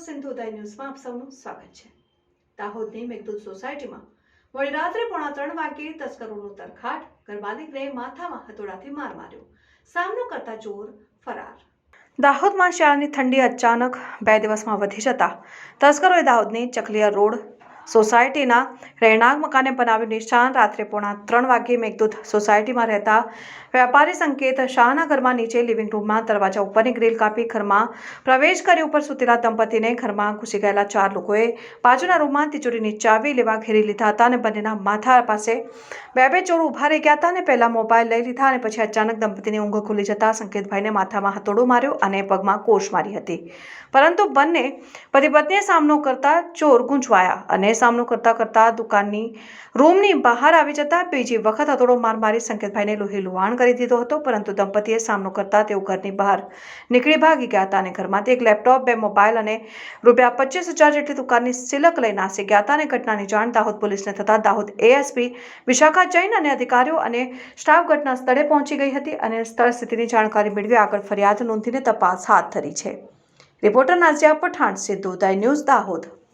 સિંધુદય ન્યૂઝમાં આપ સૌનું સ્વાગત છે। દાહોદની મેઘદૂત સોસાયટીમાં મોડી રાત્રે 3:30 વાગે તસ્કરોનો તરખાટ, ઘર માલિકને માથામાં હથોડાથી માર માર્યો, સામનો કરતા ચોર ફરાર। દાહોદમાં શિયાળાની ઠંડી અચાનક 2 દિવસમાં વધી જતા તસ્કરોએ દાહોદની ચકલિયા રોડ સોસાયટીના રહેણાંક મકાને બનાવ્યું નિશાન। રાત્રે 3:30 વાગે મેઘદૂત સોસાયટીમાં રહેતા વેપારી સંકેત શાહના ઘરમાં નીચે લિવિંગ રૂમમાં દરવાજા ઉપરની ગ્રીલ કાપી ઘરમાં પ્રવેશ કરી ઉપર સૂતેલા દંપતીને ઘરમાં ઘૂસી ગયેલા 4 લોકોએ બાજુના રૂમમાં તિજોરીની ચાવી લેવા ઘેરી લીધા હતા અને બંનેના માથા પાસે બે ચોર ઊભા રહી ગયા હતા અને પહેલા મોબાઈલ લઈ લીધા અને પછી અચાનક દંપતીની ઊંઘ ખુલી જતા સંકેતભાઈને માથામાં હથોડો માર્યો અને પગમાં કોશ મારી હતી, પરંતુ બંને પતિ પત્નીએ સામનો કરતા ચોર ગુંચવાયા અને સામનો કરતા દુકાનની રૂમની બહાર આવી જતા બીજી વખત હથોડો મારી સંકેતભાઈને લોહી લુહાણ કરી દીધો હતો, પરંતુ દંપતીએ સામનો કરતા તેઓ ઘરની બહાર નીકળી ભાગી ગયા હતા અને ઘરમાંથી એક લેપટોપ, 2 મોબાઈલ અને ₹25,000 જેટલી દુકાનની સિલક લઈ નાસી ગયા હતા અને ઘટનાની જાણ દાહોદ પોલીસને થતા દાહોદ એએસપી વિશાખા જૈન અને અધિકારીઓ અને સ્ટાફ ઘટના સ્થળે પહોંચી ગઈ હતી અને સ્થળ સ્થિતિની જાણકારી મેળવી આગળ ફરિયાદ નોંધીને તપાસ હાથ ધરી છે। Reporter Nazia Pathan, સિંધુદય news, Dahod.